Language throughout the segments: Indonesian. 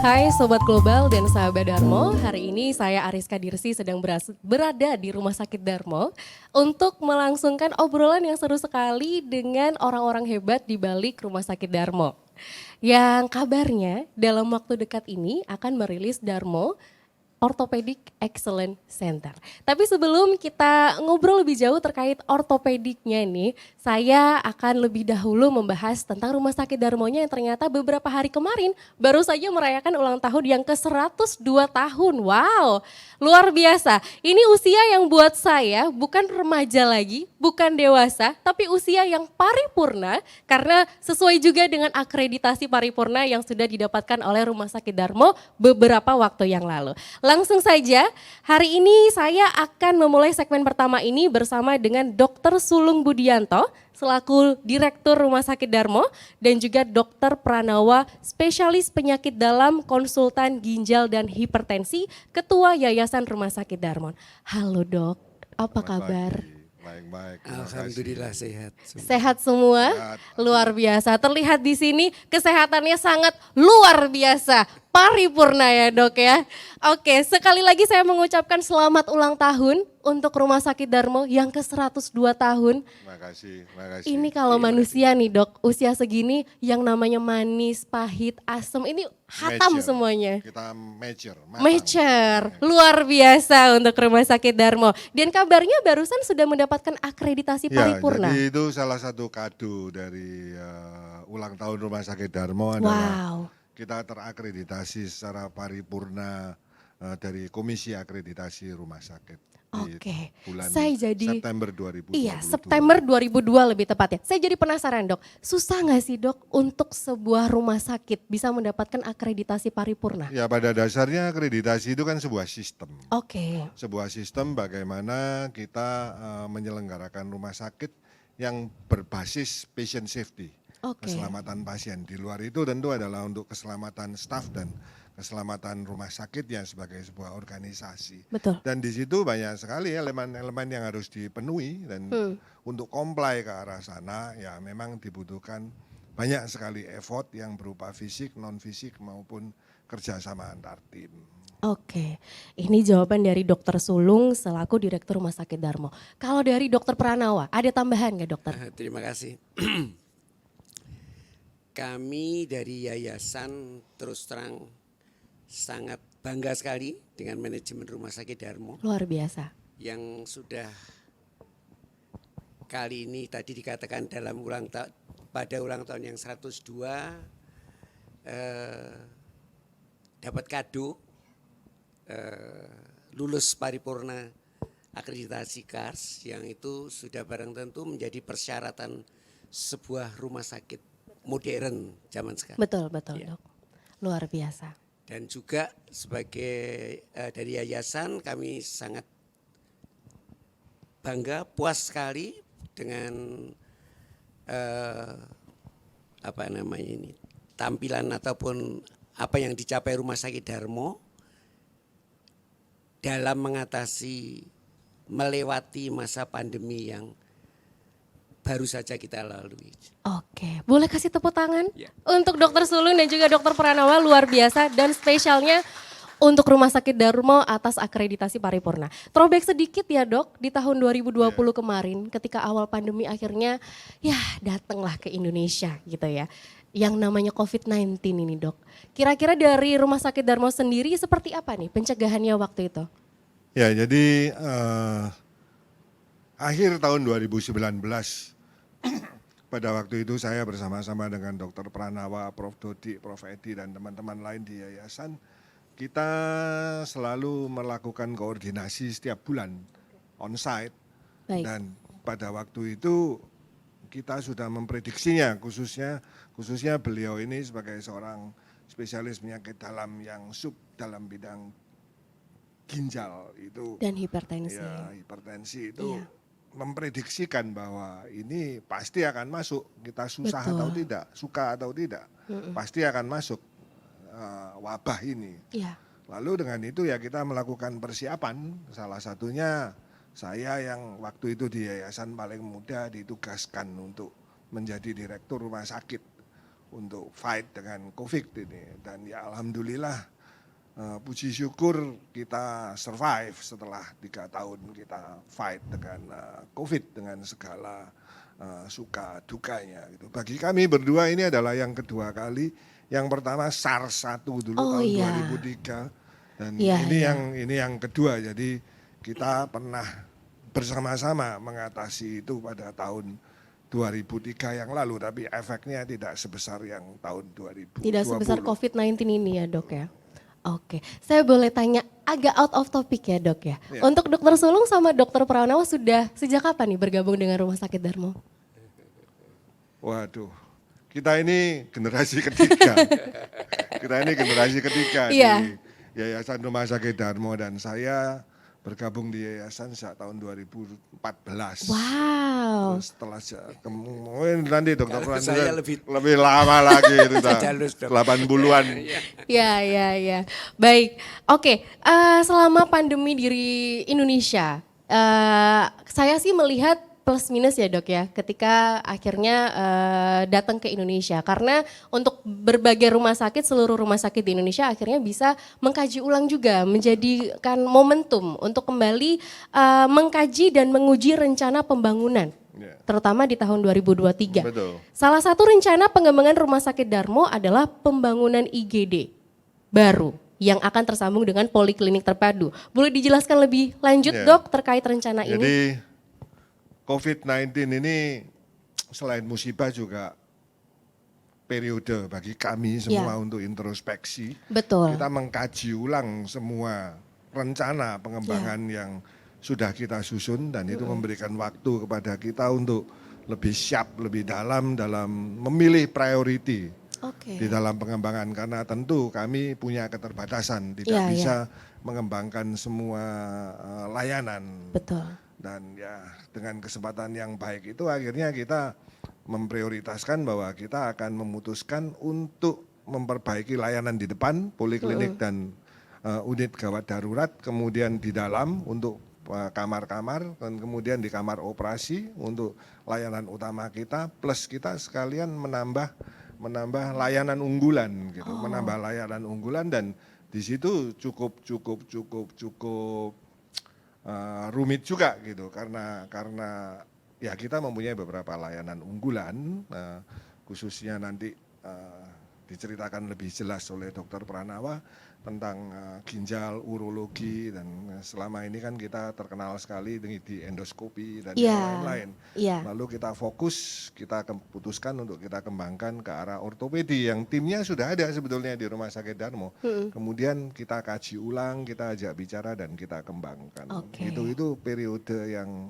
Hai Sobat Global dan sahabat Darmo, hari ini saya Ariska Dirsi sedang berada di Rumah Sakit Darmo untuk melangsungkan obrolan yang seru sekali dengan orang-orang hebat di balik Rumah Sakit Darmo. Yang kabarnya dalam waktu dekat ini akan merilis Darmo Orthopedic Excellence Center. Tapi sebelum kita ngobrol lebih jauh terkait ortopediknya nih, saya akan lebih dahulu membahas tentang Rumah Sakit Darmonya yang ternyata beberapa hari kemarin baru saja merayakan ulang tahun yang ke-102 tahun. Wow, luar biasa. Ini usia yang buat saya bukan remaja lagi, bukan dewasa, tapi usia yang paripurna karena sesuai juga dengan akreditasi paripurna yang sudah didapatkan oleh Rumah Sakit Darmo beberapa waktu yang lalu. Langsung saja, hari ini saya akan memulai segmen pertama ini bersama dengan Dr. Sulung Budianto selaku Direktur Rumah Sakit Darmo dan juga Dr. Pranawa, spesialis penyakit dalam, konsultan ginjal dan hipertensi, Ketua Yayasan Rumah Sakit Darmo. Halo Dok, apa kabar? Baik-baik. Alhamdulillah sehat. Sehat semua, Sehat. luar biasa. Terlihat di sini kesehatannya sangat luar biasa, paripurna ya Dok ya. Oke, sekali lagi saya mengucapkan selamat ulang tahun untuk Rumah Sakit Darmo yang ke-102 tahun. Makasih. Ini kalau manusia nih Dok, usia segini yang namanya manis, pahit, asem, ini hatam Mature. semuanya. Kita matang. Mature, luar biasa untuk Rumah Sakit Darmo. Dan kabarnya barusan sudah mendapatkan akreditasi Ya, paripurna. jadi itu salah satu kado dari ulang tahun Rumah Sakit Darmo adalah Wow. kita terakreditasi secara paripurna dari Komisi Akreditasi Rumah Sakit. Di Oke, bulan saya jadi September 2022. Iya, September 2002 lebih tepatnya. Saya jadi penasaran Dok, susah nggak sih Dok untuk sebuah rumah sakit bisa mendapatkan akreditasi paripurna? Ya, pada dasarnya akreditasi itu kan sebuah sistem. Oke, Sebuah sistem bagaimana kita menyelenggarakan rumah sakit yang berbasis patient safety, Oke. keselamatan pasien. Di luar itu tentu adalah untuk keselamatan staf dan keselamatan rumah sakit yang sebagai sebuah organisasi. Betul. Dan di situ banyak sekali elemen-elemen yang harus dipenuhi dan untuk comply ke arah sana ya memang dibutuhkan banyak sekali effort yang berupa fisik, non fisik maupun kerjasama antar tim. Oke, ini jawaban dari Dokter Sulung selaku Direktur Rumah Sakit Darmo. Kalau dari Dokter Pranawa, ada tambahan nggak Dokter? Terima kasih. Kami dari yayasan terus terang sangat bangga sekali dengan manajemen Rumah Sakit Darmo Luar biasa. yang sudah kali ini tadi dikatakan dalam pada ulang tahun yang 102 dapat kado lulus paripurna akreditasi KARS yang itu sudah barang tentu menjadi persyaratan sebuah rumah sakit modern zaman sekarang. Betul, Ya. Dok. Luar biasa. Dan juga sebagai dari yayasan kami sangat bangga, puas sekali dengan tampilan ataupun apa yang dicapai Rumah Sakit Darmo dalam mengatasi melewati masa pandemi yang baru saja kita lalui. Oke, boleh kasih tepuk tangan Ya. untuk Dokter Sulung dan juga Dokter Pranawa, luar biasa dan spesialnya untuk Rumah Sakit Darmo atas akreditasi paripurna. Throwback sedikit ya Dok, di tahun 2020 kemarin ketika awal pandemi akhirnya ya datanglah ke Indonesia gitu ya. Yang namanya COVID-19 ini Dok. Kira-kira dari Rumah Sakit Darmo sendiri seperti apa nih pencegahannya waktu itu? Ya, jadi akhir tahun 2019 pada waktu itu saya bersama-sama dengan Dr. Pranawa, Prof. Dodi, Prof. Edi dan teman-teman lain di yayasan kita selalu melakukan koordinasi setiap bulan on-site. Baik. Dan pada waktu itu kita sudah memprediksinya khususnya beliau ini sebagai seorang spesialis penyakit dalam yang dalam bidang ginjal itu Dan hipertensi. ya hipertensi itu Iya. memprediksikan bahwa ini pasti akan masuk, kita susah Betul. atau tidak, suka atau tidak, pasti akan masuk wabah ini. Iya. Lalu dengan itu ya kita melakukan persiapan, salah satunya saya yang waktu itu di yayasan paling muda ditugaskan untuk menjadi direktur rumah sakit untuk fight dengan COVID ini. Dan ya alhamdulillah puji syukur kita survive setelah 3 tahun kita fight dengan COVID dengan segala suka dukanya gitu. Bagi kami berdua ini adalah yang kedua kali. Yang pertama SARS 1 dulu tahun 2003 dan ini yang kedua. Jadi kita pernah bersama-sama mengatasi itu pada tahun 2003 yang lalu, tapi efeknya tidak sebesar yang tahun 2020. Tidak sebesar COVID-19 ini ya dok ya. Oke, saya boleh tanya agak out of topic ya dok ya. Untuk dokter Sulung sama dokter Pranawa sudah sejak kapan nih bergabung dengan Rumah Sakit Darmo? Waduh, kita ini generasi ketiga. Kita ini generasi ketiga di Yayasan Rumah Sakit Darmo dan saya bergabung di yayasan sejak tahun 2014. Wow. Terus setelah nanti dokter Kalau Fran saya lebih lama lagi itu 80-an. Ya. Baik. Oke, selama pandemi di Indonesia, saya sih melihat plus minus ya dok ya ketika akhirnya datang ke Indonesia karena untuk berbagai rumah sakit, seluruh rumah sakit di Indonesia akhirnya bisa mengkaji ulang juga, menjadikan momentum untuk kembali mengkaji dan menguji rencana pembangunan terutama di tahun 2023. Betul. Salah satu rencana pengembangan Rumah Sakit Darmo adalah pembangunan IGD baru yang akan tersambung dengan poliklinik terpadu. Boleh dijelaskan lebih lanjut dok terkait rencana ini? Jadi COVID-19 ini selain musibah juga periode bagi kami semua untuk introspeksi. Betul. Kita mengkaji ulang semua rencana pengembangan yang sudah kita susun dan itu memberikan waktu kepada kita untuk lebih siap, lebih dalam memilih priority di dalam pengembangan karena tentu kami punya keterbatasan, tidak bisa mengembangkan semua layanan. Betul. Dan ya dengan kesempatan yang baik itu akhirnya kita memprioritaskan bahwa kita akan memutuskan untuk memperbaiki layanan di depan, poliklinik dan unit gawat darurat, kemudian di dalam untuk kamar-kamar dan kemudian di kamar operasi untuk layanan utama kita, plus kita sekalian menambah layanan unggulan gitu, menambah layanan unggulan dan di situ cukup rumit juga gitu karena ya kita mempunyai beberapa layanan unggulan khususnya nanti diceritakan lebih jelas oleh Dokter Pranawa tentang ginjal, urologi dan selama ini kan kita terkenal sekali di endoskopi dan yang lain-lain. Lalu kita fokus, kita putuskan untuk kita kembangkan ke arah ortopedi yang timnya sudah ada sebetulnya di Rumah Sakit Darmo. Kemudian kita kaji ulang, kita ajak bicara dan kita kembangkan. Itu periode yang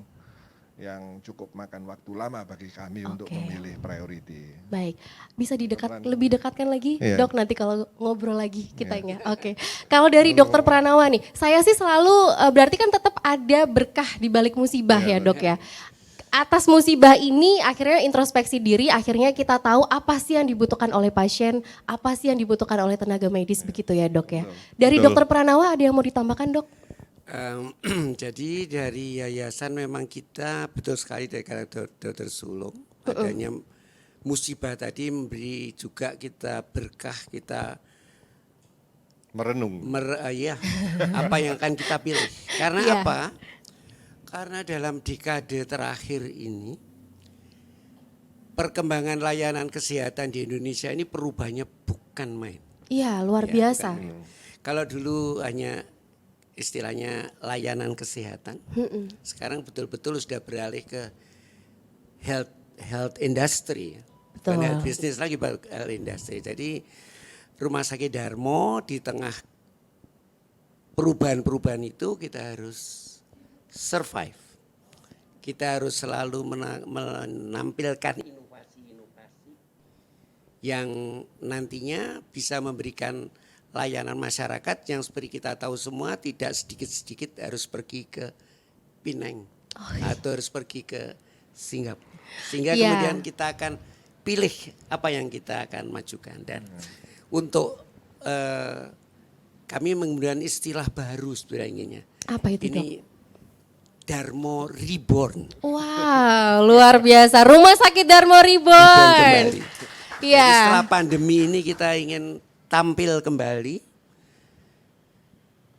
cukup makan waktu lama bagi kami untuk memilih priority. Baik, bisa lebih dekatkan lagi dok nanti kalau ngobrol lagi kitanya. Kalau dari dokter Pranawa nih, saya sih selalu berarti kan tetap ada berkah di balik musibah ya dok ya. Atas musibah ini akhirnya introspeksi diri, akhirnya kita tahu apa sih yang dibutuhkan oleh pasien, apa sih yang dibutuhkan oleh tenaga medis begitu ya dok ya. Dari dokter Pranawa ada yang mau ditambahkan dok? Jadi dari yayasan memang kita betul sekali dari kata Dr. Sulung adanya musibah tadi memberi juga kita berkah, kita merenung apa yang akan kita pilih karena apa? Karena dalam dekade terakhir ini perkembangan layanan kesehatan di Indonesia ini perubahannya bukan main. Iya, luar biasa. Kalau dulu hanya istilahnya layanan kesehatan, sekarang betul-betul sudah beralih ke health industry, bukan health business lagi, health industry. Jadi Rumah Sakit Darmo di tengah perubahan-perubahan itu kita harus survive, kita harus selalu menampilkan inovasi-inovasi yang nantinya bisa memberikan layanan masyarakat yang seperti kita tahu semua tidak sedikit-sedikit harus pergi ke Pinang atau harus pergi ke Singapura. Sehingga kemudian kita akan pilih apa yang kita akan majukan. Dan untuk kami menggunakan istilah baru sebenarnya. Apa itu ini Darmo Reborn. Wow, luar biasa. Rumah Sakit Darmo Reborn. Jadi Iya. setelah pandemi ini kita ingin tampil kembali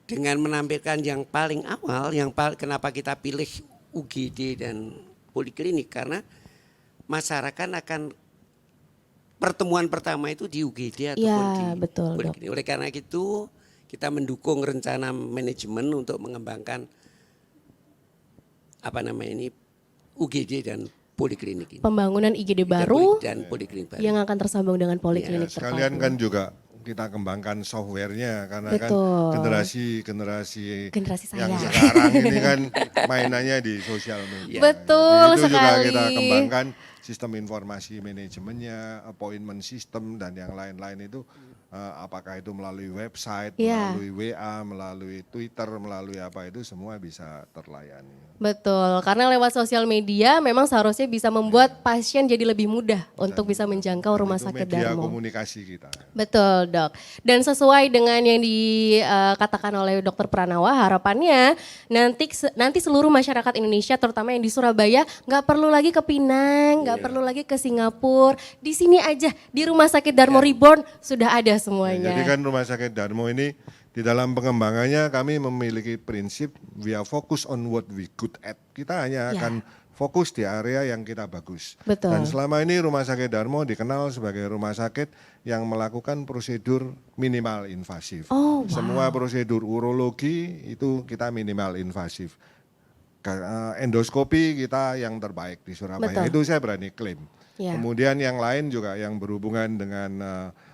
dengan menampilkan yang paling awal, kenapa kita pilih UGD dan poliklinik, karena masyarakat akan pertemuan pertama itu di UGD ataupun Iya, di betul, Dok. poliklinik. Oleh karena itu kita mendukung rencana manajemen untuk mengembangkan UGD dan poliklinik ini. Pembangunan IGD baru Dan poliklinik baru. yang akan tersambung dengan Ya, poliklinik sekalian terpadu. kan juga kita kembangkan softwarenya karena kan Betul. generasi Generasi yang saya. sekarang ini kan mainannya di sosial media. Betul Jadi itu juga sekali. kita kembangkan sistem informasi manajemennya, appointment system dan yang lain-lain itu apakah itu melalui website, Iya. melalui WA, melalui Twitter, melalui apa itu semua bisa terlayani. Betul, karena lewat sosial media memang seharusnya bisa membuat pasien jadi lebih mudah untuk bisa menjangkau Dan rumah itu sakit media Darmo. komunikasi kita. Betul, Dok. Dan sesuai dengan yang dikatakan oleh Dokter Pranawa, harapannya nanti seluruh masyarakat Indonesia, terutama yang di Surabaya, nggak perlu lagi ke Pinang, nggak perlu lagi ke Singapura. Di sini aja di Rumah Sakit Darmo Reborn sudah ada semuanya. Jadi kan Rumah Sakit Darmo ini di dalam pengembangannya kami memiliki prinsip we are focus on what we good at. Kita hanya Ya. akan fokus di area yang kita bagus. Betul. Dan selama ini Rumah Sakit Darmo dikenal sebagai rumah sakit yang melakukan prosedur minimal invasif. Oh, wow. Semua prosedur urologi itu kita minimal invasif. Endoskopi kita yang terbaik di Surabaya. Betul. Itu saya berani klaim. Ya. Kemudian yang lain juga yang berhubungan dengan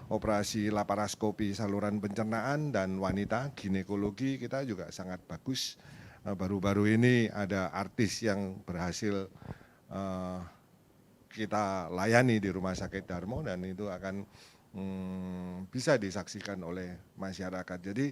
operasi laparoskopi saluran pencernaan dan wanita ginekologi kita juga sangat bagus. Baru-baru ini ada artis yang berhasil kita layani di Rumah Sakit Darmo dan itu akan bisa disaksikan oleh masyarakat. Jadi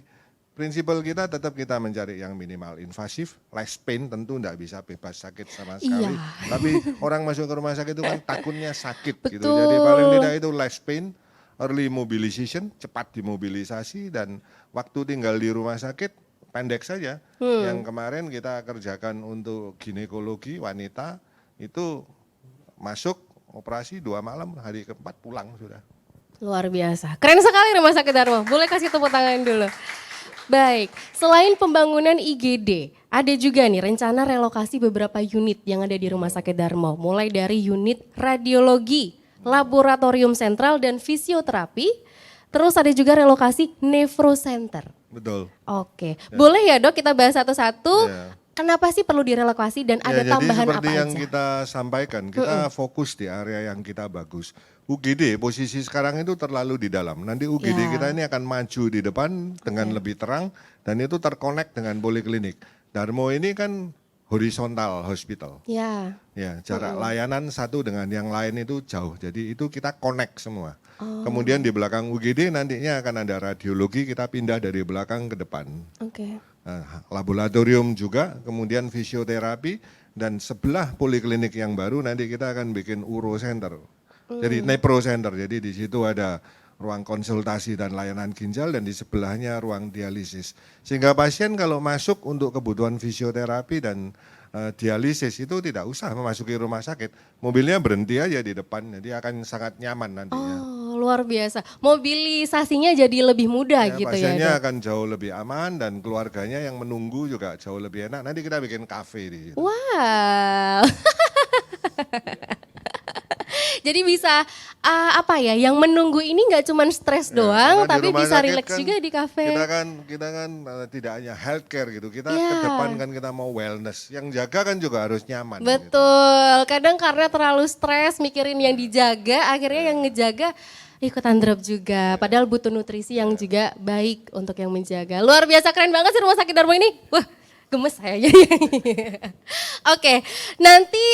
prinsipal kita tetap kita mencari yang minimal invasif, less pain, tentu tidak bisa bebas sakit sama sekali. Iya. Tapi orang masuk ke rumah sakit itu kan takutnya sakit gitu. Betul. Jadi paling tidak itu less pain, early mobilization, cepat dimobilisasi dan waktu tinggal di rumah sakit pendek saja. Yang kemarin kita kerjakan untuk ginekologi wanita itu masuk operasi 2 malam, hari keempat pulang sudah. Luar biasa. Keren sekali Rumah Sakit Darmo. Boleh kasih tepuk tangan dulu. Baik, selain pembangunan IGD, ada juga nih rencana relokasi beberapa unit yang ada di Rumah Sakit Darmo. Mulai dari unit radiologi, laboratorium sentral dan fisioterapi. Terus ada juga relokasi nefro center. Betul. Oke, boleh ya Dok kita bahas satu-satu. Ya. Kenapa sih perlu direlokasi dan ada Ya, tambahan jadi seperti apa yang aja? kita sampaikan, kita fokus di area yang kita bagus. UGD posisi sekarang itu terlalu di dalam. Nanti UGD Ya. kita ini akan maju di depan dengan lebih terang dan itu terkonek dengan poliklinik. Darmo ini kan horizontal hospital. Ya, Ya, jarak layanan satu dengan yang lain itu jauh. Jadi itu kita connect semua. Kemudian di belakang UGD nantinya akan ada radiologi, kita pindah dari belakang ke depan. oke. Laboratorium juga, kemudian fisioterapi dan sebelah poliklinik yang baru nanti kita akan bikin uro center. Jadi nepro center. Jadi di situ ada ruang konsultasi dan layanan ginjal dan di sebelahnya ruang dialisis. Sehingga pasien kalau masuk untuk kebutuhan fisioterapi dan dialisis itu tidak usah memasuki rumah sakit. Mobilnya berhenti aja di depan, jadi akan sangat nyaman nantinya. Oh, luar biasa. Mobilisasinya jadi lebih mudah gitu ya, Pasiennya Dok. akan jauh lebih aman dan keluarganya yang menunggu juga jauh lebih enak. Nanti kita bikin kafe di situ. Wow. Jadi bisa yang menunggu ini nggak cuma stres doang, Karena di tapi rumah bisa sakit relax kan juga di kafe. Kita kan tidak hanya healthcare gitu. Kita Iya. ke depan kan kita mau wellness. Yang jaga kan juga harus nyaman. Gitu. Betul. Kadang karena terlalu stres mikirin yang dijaga, akhirnya yang ngejaga ikutan drop juga. Padahal butuh nutrisi yang juga baik untuk yang menjaga. Luar biasa, keren banget sih Rumah Sakit Darmo ini. Wah, gemes saya jadi. Oke, nanti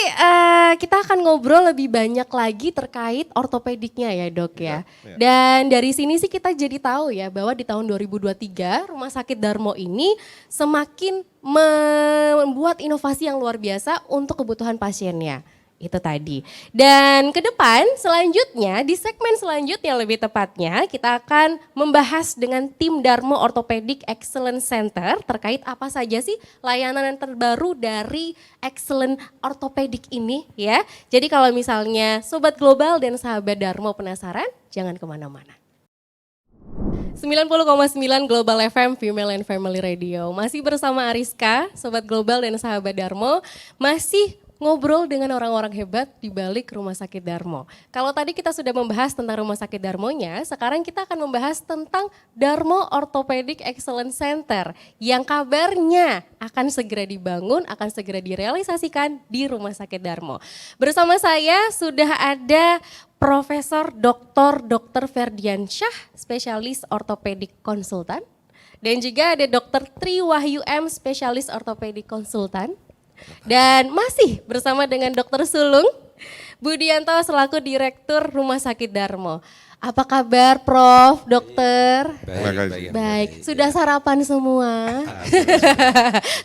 kita akan ngobrol lebih banyak lagi terkait ortopediknya ya Dok ya. Ya. Dan dari sini sih kita jadi tahu ya bahwa di tahun 2023 Rumah Sakit Darmo ini semakin membuat inovasi yang luar biasa untuk kebutuhan pasiennya. Itu tadi. Dan ke depan selanjutnya, di segmen selanjutnya lebih tepatnya, kita akan membahas dengan tim Darmo Orthopedic Excellence Center terkait apa saja sih layanan yang terbaru dari Excellent Orthopedic ini ya. Jadi kalau misalnya Sobat Global dan sahabat Darmo penasaran, jangan kemana-mana. 90,9 Global FM Female and Family Radio. Masih bersama Ariska, Sobat Global dan sahabat Darmo, masih ngobrol dengan orang-orang hebat di balik Rumah Sakit Darmo. Kalau tadi kita sudah membahas tentang Rumah Sakit Darmonya, sekarang kita akan membahas tentang Darmo Orthopedic Excellence Center yang kabarnya akan segera dibangun, akan segera direalisasikan di Rumah Sakit Darmo. Bersama saya sudah ada Profesor Dr. Ferdiansyah, spesialis ortopedik konsultan. Dan juga ada Dr. Tri Wahyu M, spesialis ortopedik konsultan. Dan masih bersama dengan Dr. Sulung Budianto selaku Direktur Rumah Sakit Darmo. Apa kabar Prof, Dokter? Baik. Sudah sarapan semua?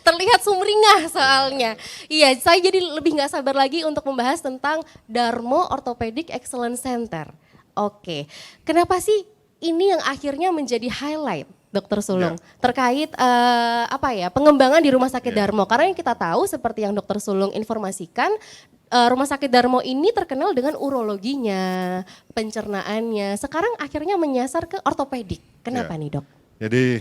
Terlihat sumringah soalnya. Iya, saya jadi lebih nggak sabar lagi untuk membahas tentang Darmo Orthopedic Excellence Center. Oke, kenapa sih ini yang akhirnya menjadi highlight, Dokter Sulung, terkait pengembangan di Rumah Sakit Darmo? Karena yang kita tahu seperti yang Dokter Sulung informasikan, Rumah Sakit Darmo ini terkenal dengan urologinya, pencernaannya. Sekarang akhirnya menyasar ke ortopedik. Kenapa nih Dok? Jadi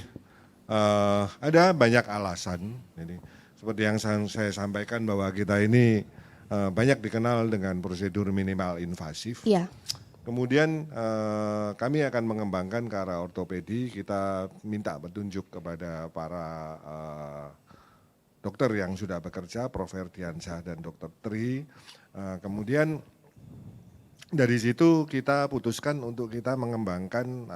ada banyak alasan. Jadi seperti yang saya sampaikan bahwa kita ini banyak dikenal dengan prosedur minimal invasif. Iya. Kemudian kami akan mengembangkan ke arah ortopedi. Kita minta petunjuk kepada para dokter yang sudah bekerja, Prof. Ferdiansyah dan Dr. Tri. Kemudian dari situ kita putuskan untuk kita mengembangkan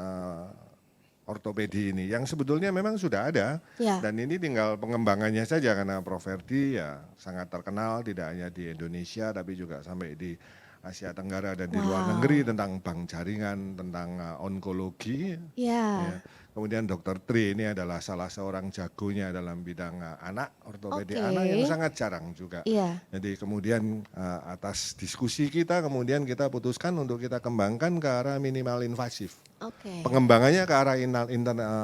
ortopedi ini yang sebetulnya memang sudah ada dan ini tinggal pengembangannya saja karena Prof. Ferdi ya sangat terkenal tidak hanya di Indonesia tapi juga sampai di Asia Tenggara dan di luar negeri tentang bank jaringan, tentang onkologi. Ya. Kemudian Dr. Tri ini adalah salah seorang jagonya dalam bidang anak, ortopedi anak yang sangat jarang juga. Jadi kemudian atas diskusi kita kemudian kita putuskan untuk kita kembangkan ke arah minimal invasif. Pengembangannya ke arah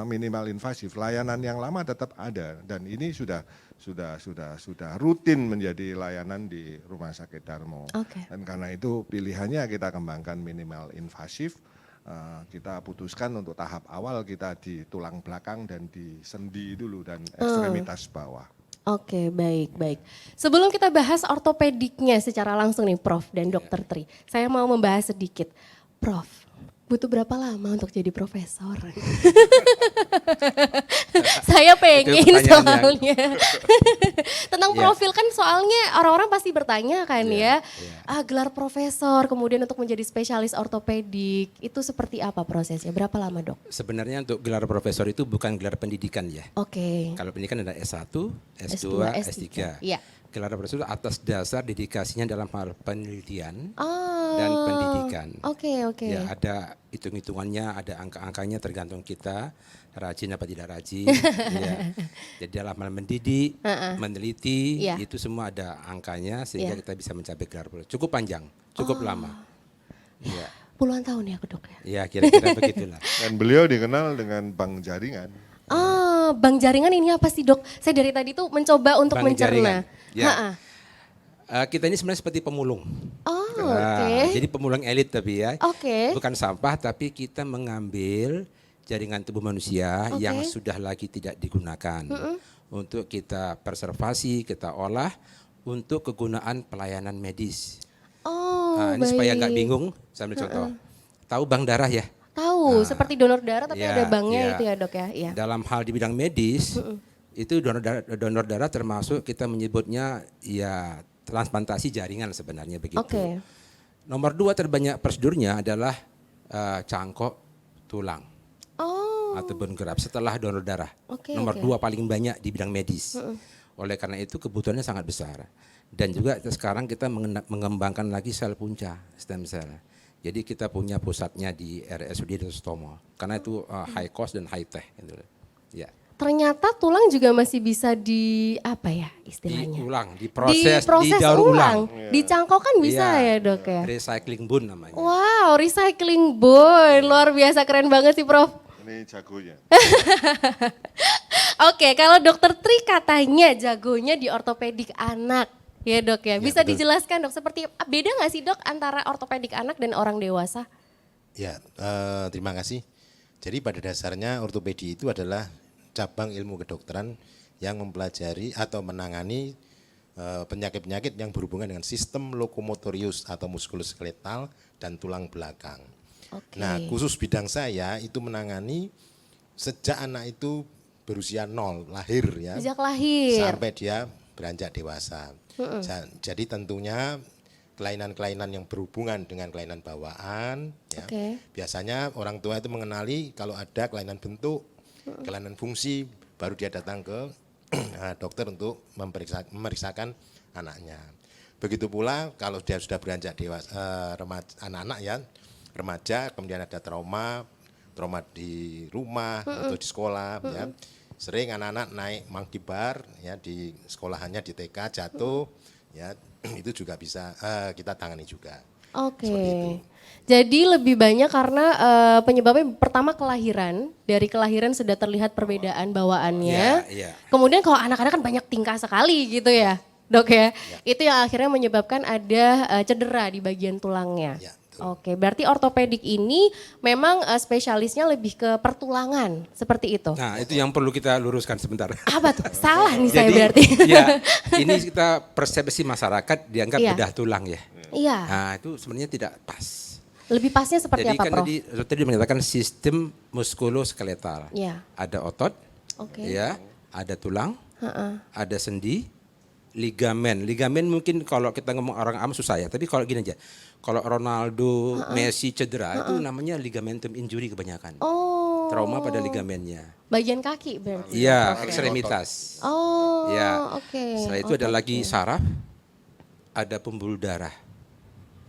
minimal invasif, layanan yang lama tetap ada dan ini sudah rutin menjadi layanan di Rumah Sakit Darmo. Dan karena itu pilihannya kita kembangkan minimal invasif. Kita putuskan untuk tahap awal kita di tulang belakang dan di sendi dulu dan ekstremitas bawah. Oke, baik. Sebelum kita bahas ortopediknya secara langsung nih Prof dan Dr. Tri, saya mau membahas sedikit. Prof, butuh berapa lama untuk jadi profesor? Saya pengen soalnya. Tentang profil kan soalnya orang-orang pasti bertanya kan gelar profesor kemudian untuk menjadi spesialis ortopedik itu seperti apa prosesnya? Berapa lama Dok? Sebenarnya untuk gelar profesor itu bukan gelar pendidikan ya. Kalau pendidikan ada S1, S2, S3. Gelar profesor atas dasar dedikasinya dalam hal penelitian dan pendidikan. Ya, ada hitung-hitungannya, ada angka-angkanya tergantung kita rajin apa tidak rajin. Jadi dalam hal mendidik, meneliti, itu semua ada angkanya sehingga kita bisa mencapai gelar profesor. Cukup panjang, cukup lama. Puluhan tahun ya Dok ya? Ya kira-kira begitulah. Dan beliau dikenal dengan bank jaringan. Bank jaringan ini apa sih Dok? Saya dari tadi tuh mencoba untuk bank mencerna. Kita ini sebenarnya seperti pemulung. Jadi pemulung elit tapi ya. Bukan sampah tapi kita mengambil jaringan tubuh manusia yang sudah lagi tidak digunakan. Untuk kita preservasi, kita olah untuk kegunaan pelayanan medis. Ini supaya nggak bingung, saya ambil contoh. Tahu bank darah ya? Tahu, seperti donor darah tapi ada banknya itu ya Dok ya? Dalam hal di bidang medis, itu donor darah termasuk kita menyebutnya ya transplantasi jaringan sebenarnya begitu. Nomor 2 terbanyak prosedurnya adalah cangkok tulang atau bone graft setelah donor darah. Nomor 2 paling banyak di bidang medis. Oleh karena itu kebutuhannya sangat besar. Dan juga sekarang kita mengembangkan lagi sel punca, stem cell. Jadi kita punya pusatnya di RSUD Dr. Sutomo karena itu high cost dan high tech gitu. ternyata tulang juga masih bisa di apa ya istilahnya? Diulang, diproses, Diproses didaur ulang. Dicangkokkan bisa Iya, ya dok ya? recycling bone namanya. Wow, recycling bone, luar biasa keren banget sih Prof. Ini jagonya. Oke, kalau dokter Tri katanya jagonya di ortopedik anak, ya dok ya. Bisa betul. dijelaskan dok, seperti beda nggak sih dok antara ortopedik anak dan orang dewasa? Ya, terima kasih. Jadi pada dasarnya ortopedi itu adalah cabang ilmu kedokteran yang mempelajari atau menangani penyakit-penyakit yang berhubungan dengan sistem lokomotorius atau muskuloskeletal dan tulang belakang. Oke. Nah, khusus bidang saya itu menangani sejak anak itu berusia 0, lahir ya. Sejak lahir. Sampai dia beranjak dewasa. Jadi tentunya kelainan-kelainan yang berhubungan dengan kelainan bawaan ya. Oke. Biasanya orang tua itu mengenali kalau ada kelainan bentuk, kelainan fungsi, baru dia datang ke dokter untuk memeriksakan anaknya. Begitu pula kalau dia sudah beranjak dewasa, anak-anak ya, remaja, kemudian ada trauma di rumah atau di sekolah ya. Sering anak-anak naik monkey bar ya di sekolahannya di TK jatuh ya, itu juga bisa kita tangani juga. Oke. Seperti itu. Jadi lebih banyak karena penyebabnya pertama kelahiran, dari kelahiran sudah terlihat perbedaan bawaannya. Iya, iya. Kemudian kalau anak-anak kan banyak tingkah sekali gitu ya, dok ya. Itu yang akhirnya menyebabkan ada cedera di bagian tulangnya. Ya, betul. Oke, berarti ortopedik ini memang spesialisnya lebih ke pertulangan, seperti itu. Nah, itu yang perlu kita luruskan sebentar. Apa tuh? Salah nih saya Jadi, berarti. ya, ini kita persepsi masyarakat dianggap Iya. bedah tulang ya. Iya. Nah, itu sebenarnya tidak pas. Lebih pasnya seperti Jadi apa, kan Prof? tadi mengatakan sistem muskuloskeletal. Iya. Ada otot, Oke. ya, ada tulang, ada sendi, ligamen. Ligamen mungkin kalau kita ngomong orang awam susah ya. Tapi kalau gini aja, kalau Ronaldo, Messi cedera itu namanya ligamentum injury kebanyakan. Oh. Trauma pada ligamennya. Bagian kaki berarti. Iya, Oke. ekstremitas. Oh, Ya. oke. Setelah itu ada lagi saraf, ada pembuluh darah.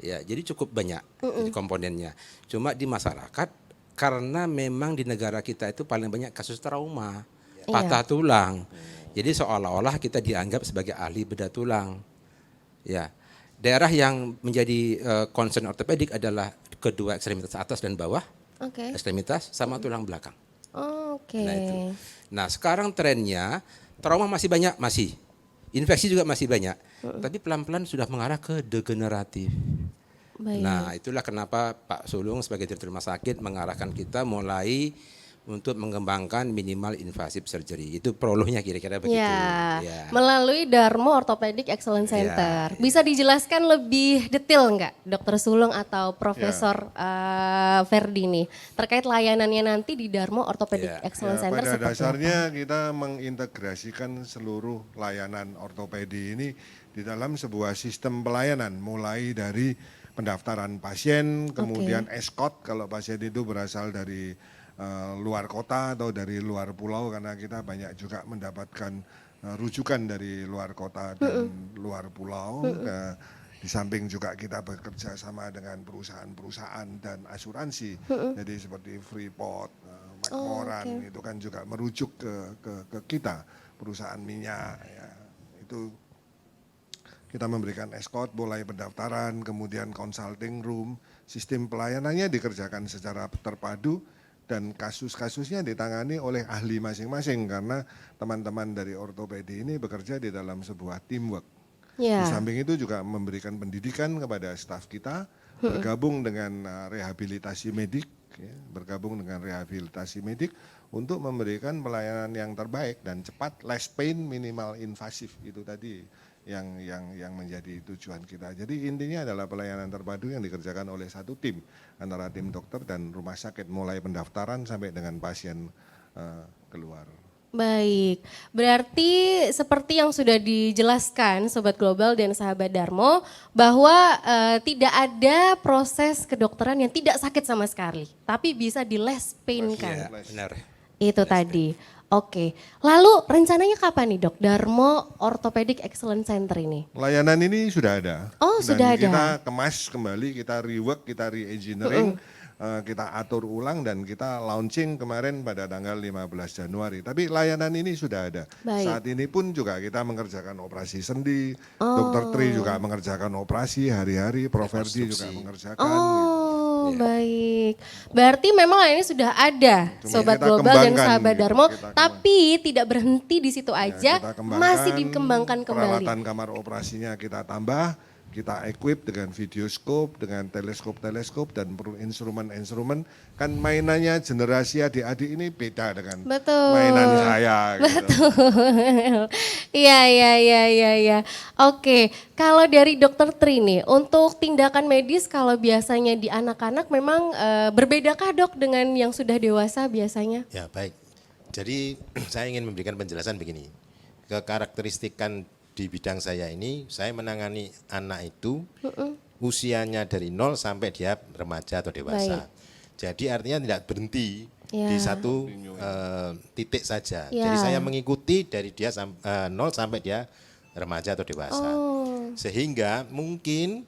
Ya, jadi cukup banyak jadi komponennya. Cuma di masyarakat karena memang di negara kita itu paling banyak kasus trauma, patah tulang. Jadi seolah-olah kita dianggap sebagai ahli bedah tulang. Ya. Daerah yang menjadi concern ortopedik adalah kedua ekstremitas atas dan bawah, Oke. ekstremitas sama tulang belakang. Oke. Nah itu. Nah sekarang trennya trauma masih banyak, masih. Infeksi juga masih banyak. Tapi pelan-pelan sudah mengarah ke degeneratif. Baik. Nah itulah kenapa Pak Sulung sebagai direktur rumah sakit mengarahkan kita mulai untuk mengembangkan minimal invasive surgery. Itu prolognya kira-kira begitu. Ya, melalui Darmo Orthopedic Excellence Ya, Center. Bisa dijelaskan lebih detail nggak, Dokter Sulung atau Profesor Ferdi nih, terkait layanannya nanti di Darmo Orthopedic Ya. Excellence Ya, Center pada seperti dasarnya apa? kita mengintegrasikan seluruh layanan ortopedi ini di dalam sebuah sistem pelayanan, mulai dari pendaftaran pasien, kemudian escort kalau pasien itu berasal dari luar kota atau dari luar pulau, karena kita banyak juga mendapatkan rujukan dari luar kota dan luar pulau. Di samping juga kita bekerja sama dengan perusahaan-perusahaan dan asuransi, jadi seperti Freeport, McMoran, itu kan juga merujuk ke kita, perusahaan minyak. Ya. Itu kita memberikan escort mulai pendaftaran, kemudian consulting room, sistem pelayanannya dikerjakan secara terpadu dan kasus-kasusnya ditangani oleh ahli masing-masing karena teman-teman dari ortopedi ini bekerja di dalam sebuah teamwork. Ya. Di samping itu juga memberikan pendidikan kepada staf kita, bergabung dengan rehabilitasi medik, ya, bergabung dengan rehabilitasi medik untuk memberikan pelayanan yang terbaik dan cepat, less pain, minimal invasif, itu tadi yang menjadi tujuan kita. Jadi intinya adalah pelayanan terpadu yang dikerjakan oleh satu tim antara tim dokter dan rumah sakit mulai pendaftaran sampai dengan pasien keluar. Baik, berarti seperti yang sudah dijelaskan Sobat Global dan sahabat Darmo, bahwa tidak ada proses kedokteran yang tidak sakit sama sekali, tapi bisa di less pain kan. Ya, benar. Itu tadi. Oke, lalu rencananya kapan nih Dok, Darmo Orthopedic Excellence Center ini? Layanan ini sudah ada. Oh, Dan sudah ada. kita kemas kembali, kita rework, kita re-engineering kita atur ulang dan kita launching kemarin pada tanggal 15 Januari. Tapi layanan ini sudah ada. Baik. Saat ini pun juga kita mengerjakan operasi sendi, Dokter Tri juga mengerjakan operasi hari-hari, Prof. Ferdi juga mengerjakan. Oh, baik. Berarti memang ini sudah ada Cuma Sobat kita Global dan kembangkan sahabat gitu, Darmo, kita tapi tidak berhenti di situ Ya, aja, kita kembangkan, masih dikembangkan kembali. Perawatan kamar operasinya kita tambah, kita equip dengan videoskop, dengan teleskop-teleskop dan instrumen-instrumen. Kan mainannya generasi adik-adik ini beda dengan Betul. mainan saya. Gitu. Iya. Oke, kalau dari Dokter Tri nih, untuk tindakan medis kalau biasanya di anak-anak memang berbedakah dok dengan yang sudah dewasa biasanya? Ya baik. Jadi saya ingin memberikan penjelasan begini. Kekarakteristikan di bidang saya ini, saya menangani anak itu usianya dari 0 sampai dia remaja atau dewasa. Jadi artinya tidak berhenti di satu titik saja. Ya. Jadi saya mengikuti dari dia 0 sampai dia remaja atau dewasa. Sehingga mungkin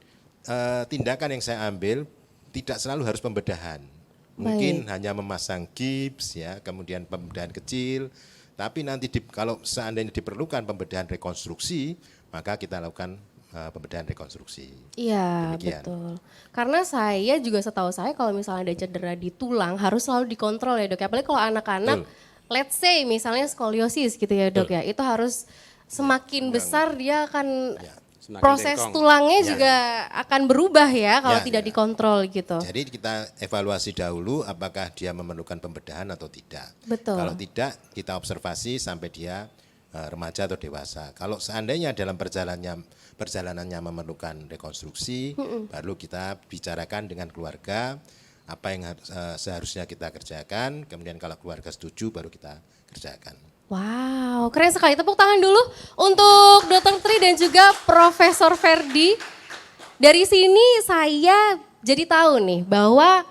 tindakan yang saya ambil tidak selalu harus pembedahan. Mungkin hanya memasang gips ya, kemudian pembedahan kecil. Tapi nanti kalau seandainya diperlukan pembedahan rekonstruksi, maka kita lakukan pembedahan rekonstruksi. Iya, Demikian. betul. Karena saya juga setahu saya kalau misalnya ada cedera di tulang harus selalu dikontrol ya dok. Apalagi kalau anak-anak, let's say misalnya skoliosis gitu ya dok ya, itu harus semakin besar dia akan Semakin proses bengkong. tulangnya juga akan berubah ya kalau Ya, tidak ya. dikontrol gitu. Jadi kita evaluasi dahulu apakah dia memerlukan pembedahan atau tidak. Betul. Kalau tidak, kita observasi sampai dia remaja atau dewasa. Kalau seandainya dalam perjalanannya memerlukan rekonstruksi, baru kita bicarakan dengan keluarga apa yang seharusnya kita kerjakan. Kemudian kalau keluarga setuju, baru kita kerjakan. Wow, keren sekali. Tepuk tangan dulu untuk Dr. Tri dan juga Profesor Ferdi. Dari sini saya jadi tahu nih bahwa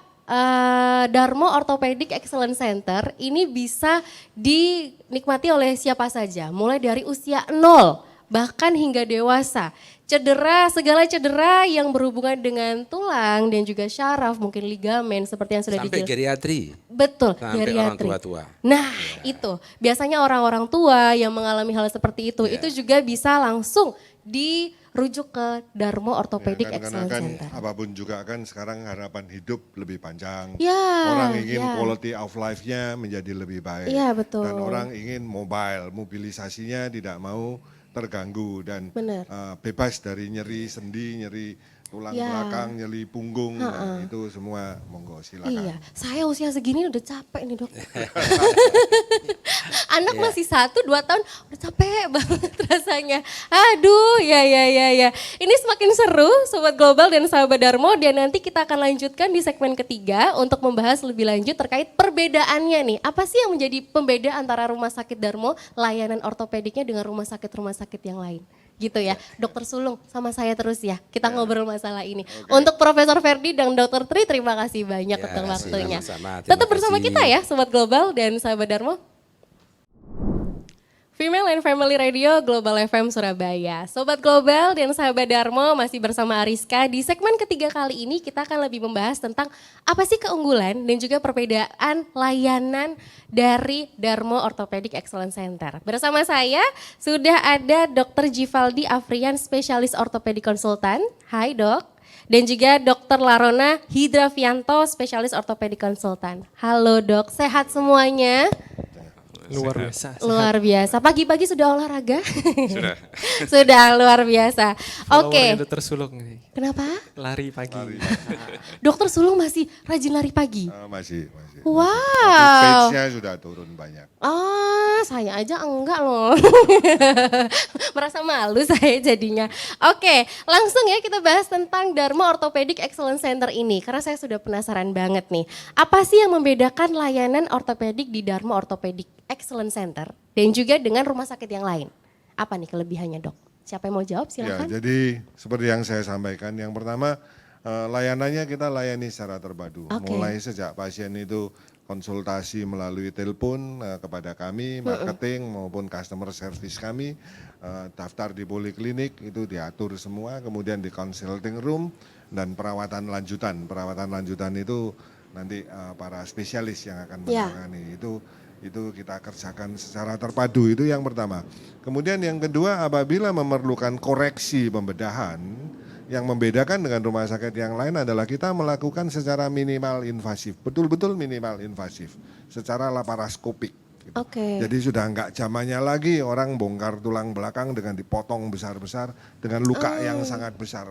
Darmo Orthopedic Excellence Center ini bisa dinikmati oleh siapa saja. Mulai dari usia 0 bahkan hingga dewasa. Segala cedera yang berhubungan dengan tulang dan juga syaraf, mungkin ligamen seperti yang sudah Sampai geriatri. Betul, Sampai geriatri. orang tua-tua. Nah, itu biasanya orang-orang tua yang mengalami hal seperti itu juga bisa langsung dirujuk ke Darmo Orthopedic Ya, karena Excellence kan Center. apapun juga kan sekarang harapan hidup lebih panjang. Ya, Orang ingin ya. quality of life-nya menjadi lebih baik. Iya, betul. Dan orang ingin mobilisasinya tidak mau terganggu dan Benar. bebas dari nyeri sendi, nyeri tulang Ya. belakang, nyeri punggung, nah, itu semua monggo silakan. Iya, saya usia segini udah capek nih dok. Anak masih 1-2 tahun udah capek banget rasanya. Aduh, ya. Ini semakin seru Sobat Global dan sahabat Darmo, dan nanti kita akan lanjutkan di segmen ketiga untuk membahas lebih lanjut terkait perbedaannya nih. Apa sih yang menjadi pembeda antara rumah sakit Darmo layanan ortopediknya dengan rumah sakit yang lain? Gitu ya, Dokter Sulung sama saya terus ya, kita ngobrol masalah ini. Untuk Profesor Ferdi dan Dokter Tri, terima kasih banyak Ya, untuk waktunya. sama-sama. Terima Tetap bersama kasih. kita ya Sobat Global dan sahabat Darmo. Female and Family Radio Global FM Surabaya. Sobat Global dan sahabat Darmo masih bersama Ariska. Di segmen ketiga kali ini kita akan lebih membahas tentang apa sih keunggulan dan juga perbedaan layanan dari Darmo Orthopedic Excellence Center. Bersama saya sudah ada Dr. Givaldi Afrian, spesialis ortopedi konsultan. Hai dok. Dan juga Dr. Larona Hidravianto, spesialis ortopedi konsultan. Halo dok, sehat semuanya? Luar biasa. Luar biasa. Pagi-pagi sudah olahraga? Sudah. Sudah, luar biasa. Oke. Followernya Dokter Sulung nih. Kenapa? Lari pagi. Dokter Sulung masih rajin lari pagi? Masih. Wow. Page-nya sudah turun banyak. Saya aja enggak loh. Merasa malu saya jadinya. Oke, langsung ya kita bahas tentang Darmo Orthopedic Excellence Center ini. Karena saya sudah penasaran banget nih. Apa sih yang membedakan layanan ortopedik di Darmo Orthopedic Excellence Center dan juga dengan rumah sakit yang lain? Apa nih kelebihannya dok? Siapa yang mau jawab silakan. Ya, jadi seperti yang saya sampaikan, yang pertama layanannya kita layani secara terpadu. Mulai sejak pasien itu konsultasi melalui telepon kepada kami, marketing maupun customer service kami, daftar di poliklinik itu diatur semua, kemudian di consulting room dan perawatan lanjutan. Perawatan lanjutan itu nanti para spesialis yang akan Ya. menangani itu kita kerjakan secara terpadu, itu yang pertama. Kemudian yang kedua, apabila memerlukan koreksi pembedahan, yang membedakan dengan rumah sakit yang lain adalah kita melakukan secara minimal invasif, betul-betul minimal invasif, secara laparoskopik. Gitu. Oke. Jadi sudah enggak zamannya lagi orang bongkar tulang belakang dengan dipotong besar-besar dengan luka yang sangat besar.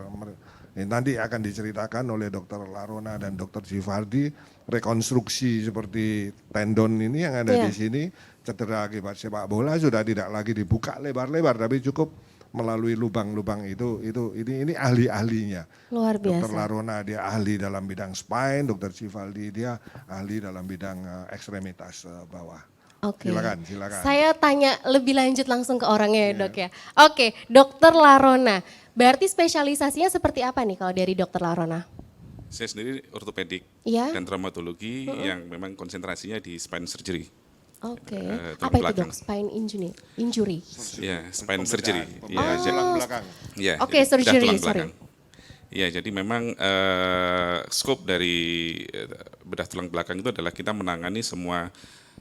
Nanti akan diceritakan oleh Dr. Larona dan Dr. Givaldi rekonstruksi seperti tendon ini yang ada Iya. di sini, cedera akibat sepak bola sudah tidak lagi dibuka lebar-lebar tapi cukup melalui lubang-lubang itu ini ahli-ahlinya. Luar Dr. biasa. Larona dia ahli dalam bidang spine, Dr. Givaldi dia ahli dalam bidang ekstremitas bawah. Oke. Silakan. Saya tanya lebih lanjut langsung ke orangnya ya dok ya. Oke, Dokter Larona. Berarti spesialisasinya seperti apa nih kalau dari Dokter Larona? Saya sendiri ortopedik Iya. dan traumatologi yang memang konsentrasinya di spine surgery. Oke. tulang Apa itu belakang. dok? Spine injury. Ya, spine surgery. Pembedahan Ya, tulang belakang. ya, Oke, jadi bedah surgery, tulang sorry. belakang. Ya, jadi memang scope dari bedah tulang belakang itu adalah kita menangani semua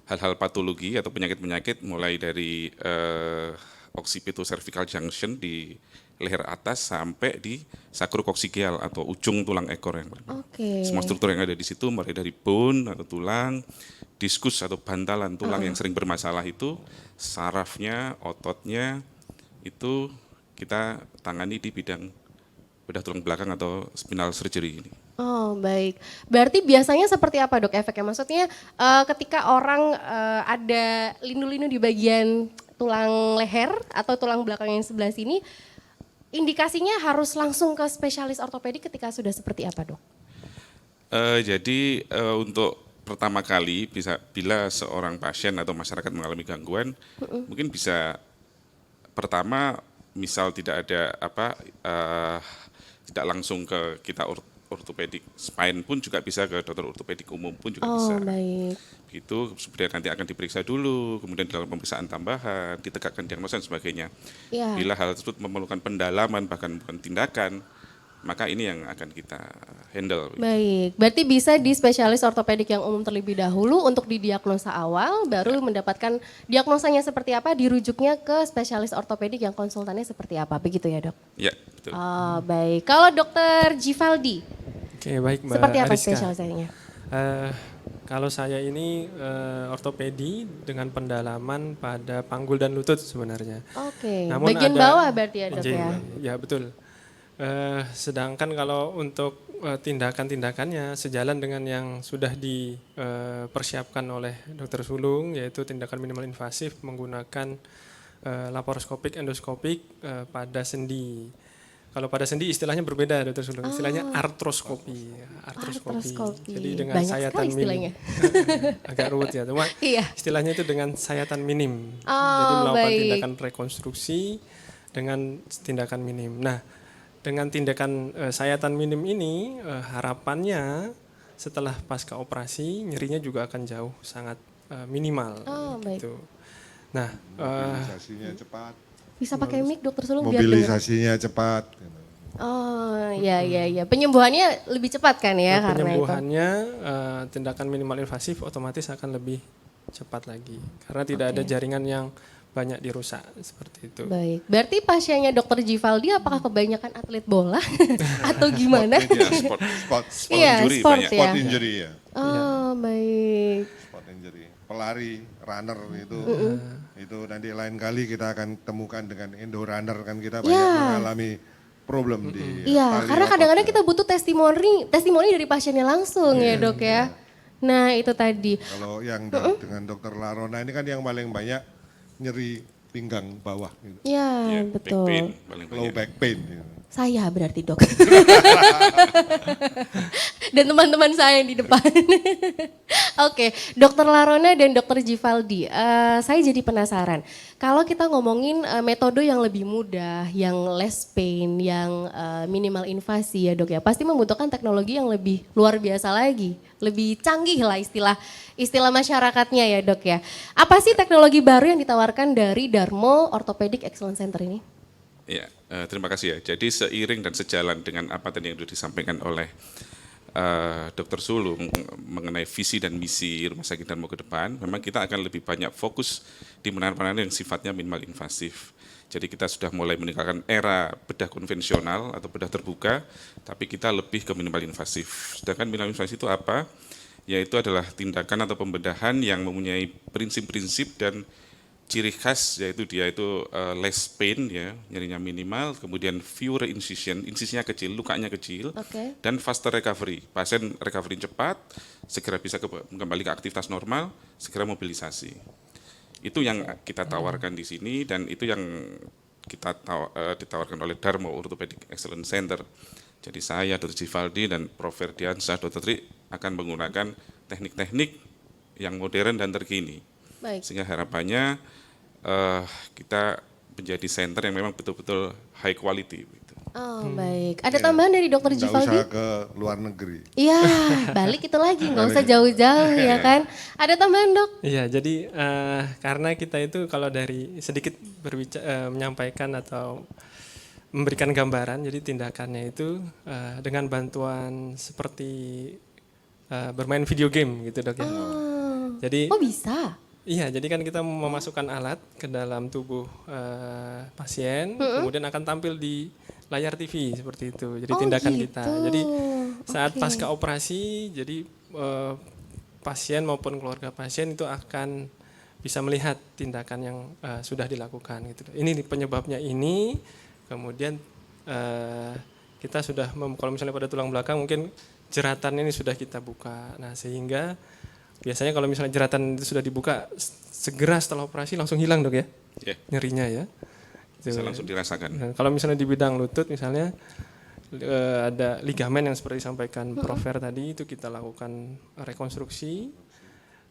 hal-hal patologi atau penyakit-penyakit mulai dari occipito-cervical junction di leher atas sampai di sacrococcygeal atau ujung tulang ekor yang Oke. semua struktur yang ada di situ mulai dari bone atau tulang, diskus atau bantalan tulang yang sering bermasalah itu, sarafnya, ototnya itu kita tangani di bidang bedah tulang belakang atau spinal surgery ini. Oh baik, berarti biasanya seperti apa dok efeknya? Maksudnya ketika orang ada lindu-lindu di bagian tulang leher atau tulang belakang yang sebelah sini, indikasinya harus langsung ke spesialis ortopedik ketika sudah seperti apa dok? Jadi untuk pertama kali bila seorang pasien atau masyarakat mengalami gangguan, mungkin bisa pertama misal tidak ada tidak langsung ke kita ortopedik spine pun juga bisa ke dokter ortopedik umum pun juga bisa. Oh baik. Gitu, kemudian nanti akan diperiksa dulu, kemudian dilakukan pemeriksaan tambahan, ditegakkan diagnosa dan sebagainya. Ya. Bila hal tersebut memerlukan pendalaman bahkan bukan tindakan, maka ini yang akan kita handle. Baik, berarti bisa di spesialis ortopedik yang umum terlebih dahulu untuk didiagnosa awal, baru mendapatkan diagnosanya seperti apa, dirujuknya ke spesialis ortopedik yang konsultannya seperti apa, begitu ya dok? Ya, betul. Oh baik, kalau dokter Givaldi, Oke, baik Mbak seperti apa Ariska. spesialisasinya? Kalau saya ini ortopedi dengan pendalaman pada panggul dan lutut sebenarnya. Oke, Namun bagian ada- bawah berarti ya dok Iya, ya? Ya betul. Sedangkan kalau untuk tindakan-tindakannya sejalan dengan yang sudah dipersiapkan oleh dokter sulung, yaitu tindakan minimal invasif menggunakan laparoskopik endoskopik pada sendi. Kalau pada sendi istilahnya berbeda dokter sulung, istilahnya artroskopi. Artroskopi. Jadi dengan Banyak sayatan sekali minim. istilahnya. Agak ruwet ya, cuma Iya. istilahnya itu dengan sayatan minim. Oh, Jadi melakukan baik. tindakan rekonstruksi dengan tindakan minim. Nah, dengan tindakan sayatan minim ini harapannya setelah pasca operasi nyerinya juga akan jauh sangat minimal. Oh, baik. gitu. Nah, Mobilisasinya cepat. Bisa pakai mic dokter sulung biar dengar. Mobilisasinya cepat. Oh iya, penyembuhannya lebih cepat kan ya karena itu. penyembuhannya tindakan minimal invasif otomatis akan lebih cepat lagi karena tidak ada jaringan yang banyak dirusak seperti itu. Baik, berarti pasiennya dokter Givaldi apakah kebanyakan atlet bola atau gimana? Ya, sport Iya, injury sport banyak. ya. Sport injury ya. Oh baik. Sport injury. Pelari, runner itu nanti lain kali kita akan temukan dengan endo runner kan kita banyak mengalami problem di Iya, tali karena otot. kadang-kadang kita butuh testimoni dari pasiennya langsung ya dok ya. Nah itu tadi. Kalau yang dengan dokter Larona ini kan yang paling banyak nyeri pinggang bawah gitu. Ya, Ya, back betul. pain paling Low banyak. back pain gitu. Saya berarti dok. Dan teman-teman saya yang di depan. Oke, dokter Larona dan dokter Givaldi, saya jadi penasaran. Kalau kita ngomongin metode yang lebih mudah, yang less pain, yang minimal invasi ya dok ya, pasti membutuhkan teknologi yang lebih luar biasa lagi, lebih canggih lah istilah masyarakatnya ya dok ya. Apa sih teknologi baru yang ditawarkan dari Darmo Orthopedic Excellence Center ini? Ya, terima kasih ya. Jadi seiring dan sejalan dengan apa tadi yang sudah disampaikan oleh Dr. Sulung mengenai visi dan misi Rumah Sakit Darmo ke depan, memang kita akan lebih banyak fokus di penanganan yang sifatnya minimal invasif. Jadi kita sudah mulai meninggalkan era bedah konvensional atau bedah terbuka, tapi kita lebih ke minimal invasif. Sedangkan minimal invasif itu apa? Yaitu adalah tindakan atau pembedahan yang mempunyai prinsip-prinsip dan ciri khas, yaitu dia itu less pain, ya, nyerinya minimal, kemudian fewer incision, insisinya kecil, lukanya kecil, dan faster recovery. Pasien recovery cepat, segera bisa kembali ke aktivitas normal, segera mobilisasi. Itu yang kita tawarkan di sini, dan itu yang kita ditawarkan oleh Darmo Orthopedic Excellence Center. Jadi saya, Dr. Civaldi, dan Prof. Ferdiansyah, Dr. Tri akan menggunakan teknik-teknik yang modern dan terkini. Baik. Sehingga harapannya kita menjadi center yang memang betul-betul high quality. Oh baik, ada tambahan dari Dokter Nggak Civaldi? usah ke luar negeri. Iya, balik itu lagi, nggak usah jauh-jauh ya kan. Ada tambahan Dok? Iya, jadi karena kita itu kalau dari sedikit menyampaikan atau memberikan gambaran, jadi tindakannya itu dengan bantuan seperti bermain video game gitu Dok ya. Jadi Oh bisa? iya, jadi kan kita memasukkan alat ke dalam tubuh pasien, kemudian akan tampil di layar TV seperti itu. Jadi tindakan gitu. kita. Jadi saat pasca operasi, jadi pasien maupun keluarga pasien itu akan bisa melihat tindakan yang sudah dilakukan gitu. Ini penyebabnya ini, kemudian kita sudah kalau misalnya pada tulang belakang mungkin jeratan ini sudah kita buka. Nah, sehingga biasanya kalau misalnya jeratan itu sudah dibuka, segera setelah operasi langsung hilang Dok ya, nyerinya ya. Bisa langsung dirasakan. Nah, kalau misalnya di bidang lutut misalnya ada ligamen yang seperti disampaikan Prof. Fer tadi, itu kita lakukan rekonstruksi.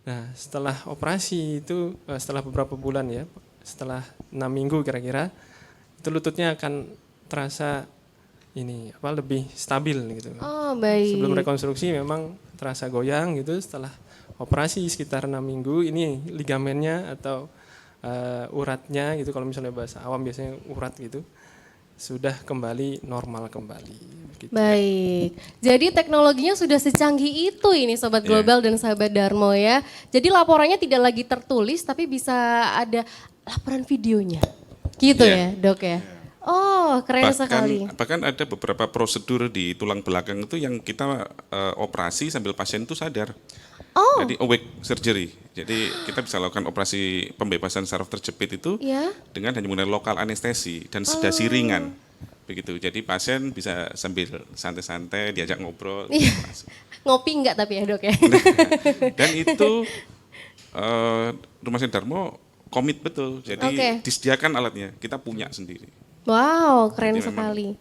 Nah setelah operasi itu setelah beberapa bulan ya, setelah 6 minggu kira-kira, itu lututnya akan terasa ini lebih stabil gitu. Oh baik. Sebelum rekonstruksi memang terasa goyang gitu, setelah operasi sekitar 6 minggu ini ligamennya atau uratnya gitu, kalau misalnya bahasa awam biasanya urat gitu, sudah kembali normal kembali. Gitu. Baik, jadi teknologinya sudah secanggih itu ini Sobat Global dan Sahabat Darmo ya. Jadi laporannya tidak lagi tertulis tapi bisa ada laporan videonya gitu ya Dok ya. Oh keren sekali. Bahkan ada beberapa prosedur di tulang belakang itu yang kita operasi sambil pasien itu sadar. Jadi awake surgery. Jadi kita bisa lakukan operasi pembebasan saraf terjepit itu dengan hanya menggunakan lokal anestesi dan sedasi ringan. Begitu. Jadi pasien bisa sambil santai-santai diajak ngobrol. Ngopi enggak tapi ya Dok ya. Dan itu Rumah Sakit Darmo komit betul. Jadi disediakan alatnya, kita punya sendiri. Wow, keren sekali.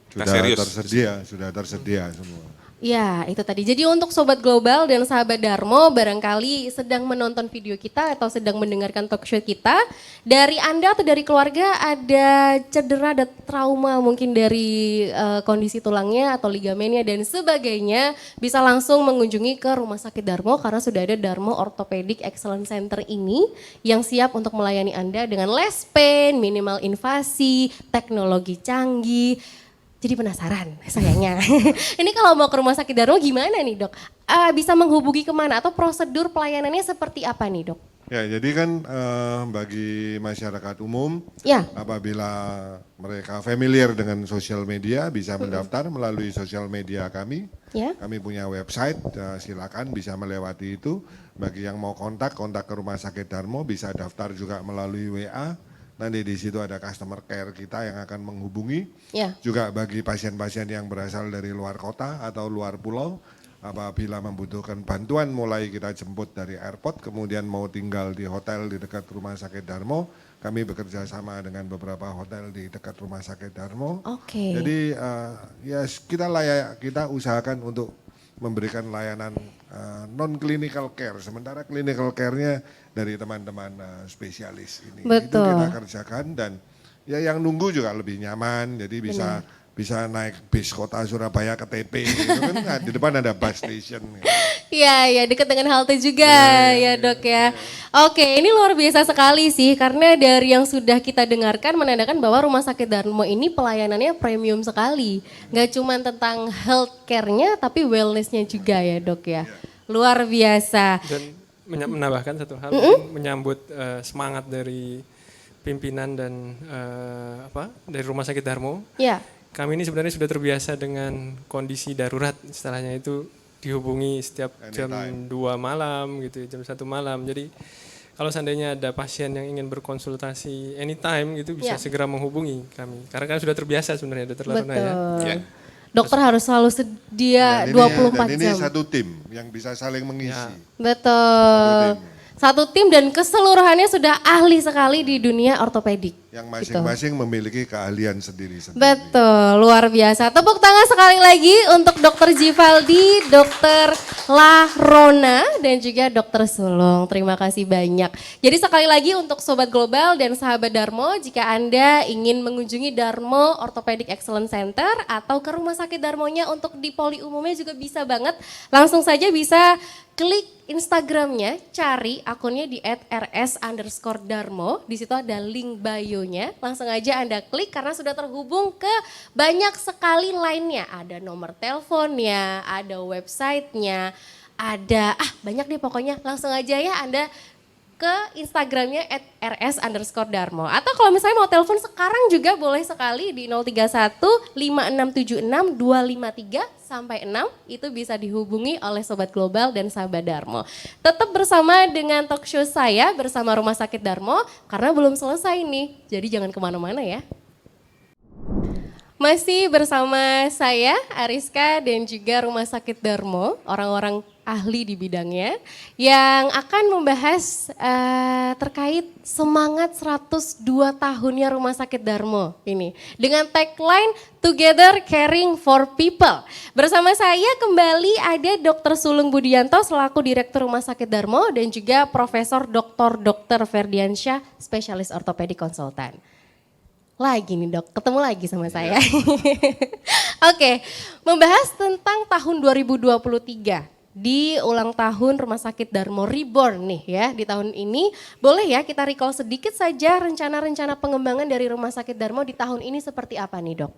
Sudah tersedia semua. Ya, itu tadi. Jadi untuk Sobat Global dan Sahabat Darmo, barangkali sedang menonton video kita atau sedang mendengarkan talk show kita, dari Anda atau dari keluarga ada cedera, ada trauma mungkin dari kondisi tulangnya atau ligamennya dan sebagainya, bisa langsung mengunjungi ke Rumah Sakit Darmo karena sudah ada Darmo Orthopedic Excellence Center ini yang siap untuk melayani Anda dengan less pain, minimal invasi, teknologi canggih. Jadi penasaran sayangnya. Ini kalau mau ke Rumah Sakit Darmo gimana nih Dok? Bisa menghubungi kemana atau prosedur pelayanannya seperti apa nih Dok? Ya jadi kan bagi masyarakat umum apabila mereka familiar dengan sosial media bisa mendaftar melalui sosial media kami. Kami punya website, silakan bisa melewati itu. Bagi yang mau kontak ke Rumah Sakit Darmo bisa daftar juga melalui WA. Nanti di situ ada customer care kita yang akan menghubungi. Juga bagi pasien-pasien yang berasal dari luar kota atau luar pulau, apabila membutuhkan bantuan mulai kita jemput dari airport, kemudian mau tinggal di hotel di dekat Rumah Sakit Darmo, kami bekerja sama dengan beberapa hotel di dekat Rumah Sakit Darmo. Jadi ya kita usahakan untuk memberikan layanan non-clinical care, sementara clinical care-nya dari teman-teman spesialis ini. Itu kita kerjakan dan ya yang nunggu juga lebih nyaman, jadi bisa naik bis kota Surabaya ke TP, gitu kan, di depan ada bus station. Iya, ya dekat dengan halte juga ya dok ya. Oke, ini luar biasa sekali sih karena dari yang sudah kita dengarkan menandakan bahwa Rumah Sakit Darmo ini pelayanannya premium sekali. Nggak cuma tentang healthcare-nya tapi wellness-nya juga ya dok ya. Luar biasa. Dan menambahkan satu hal, menyambut semangat dari pimpinan dan dari Rumah Sakit Darmo. Ya, Kami ini sebenarnya sudah terbiasa dengan kondisi darurat, istilahnya itu dihubungi setiap jam 2 malam gitu, jam 1 malam. Jadi kalau seandainya ada pasien yang ingin berkonsultasi anytime gitu bisa segera menghubungi kami. Karena kan sudah terbiasa sebenarnya Dr. Larona ya. betul. Dokter harus selalu sedia 24 dan ini jam. satu tim yang bisa saling mengisi. Betul. Satu tim dan keseluruhannya sudah ahli sekali di dunia ortopedik. Yang masing-masing memiliki keahlian sendiri-sendiri. Betul, luar biasa. Tepuk tangan sekali lagi untuk Dr. Givaldi, Dr. Larona, dan juga Dr. Sulung. Terima kasih banyak. Jadi sekali lagi untuk Sobat Global dan sahabat Darmo, jika Anda ingin mengunjungi Darmo Orthopedic Excellence Center atau ke Rumah Sakit Darmonya untuk di poli umumnya juga bisa banget. Langsung saja bisa klik Instagramnya, cari akunnya di @rs_darmo. Di situ ada link bio-nya. Langsung aja Anda klik karena sudah terhubung ke banyak sekali lainnya. Ada nomor teleponnya, ada websitenya, ada banyak deh pokoknya. Langsung aja ya Anda ke Instagramnya @rs_darmo. Atau kalau misalnya mau telepon sekarang juga boleh sekali di 031 5676 253 sampai 6. Itu bisa dihubungi oleh Sobat Global dan sahabat Darmo. Tetap bersama dengan talk show saya bersama Rumah Sakit Darmo karena belum selesai nih. Jadi jangan kemana-mana ya. Masih bersama saya Ariska dan juga Rumah Sakit Darmo, orang-orang ahli di bidangnya yang akan membahas terkait semangat 102 tahunnya Rumah Sakit Darmo ini dengan tagline Together Caring for People. Bersama saya kembali ada Dr. Sulung Budianto selaku Direktur Rumah Sakit Darmo dan juga Profesor Dr. Ferdiansyah, spesialis ortopedik konsultan. Lagi nih dok, ketemu lagi sama saya. Oke, membahas tentang tahun 2023 di ulang tahun Rumah Sakit Darmo Reborn nih ya di tahun ini. Boleh ya kita recall sedikit saja rencana-rencana pengembangan dari Rumah Sakit Darmo di tahun ini seperti apa nih dok?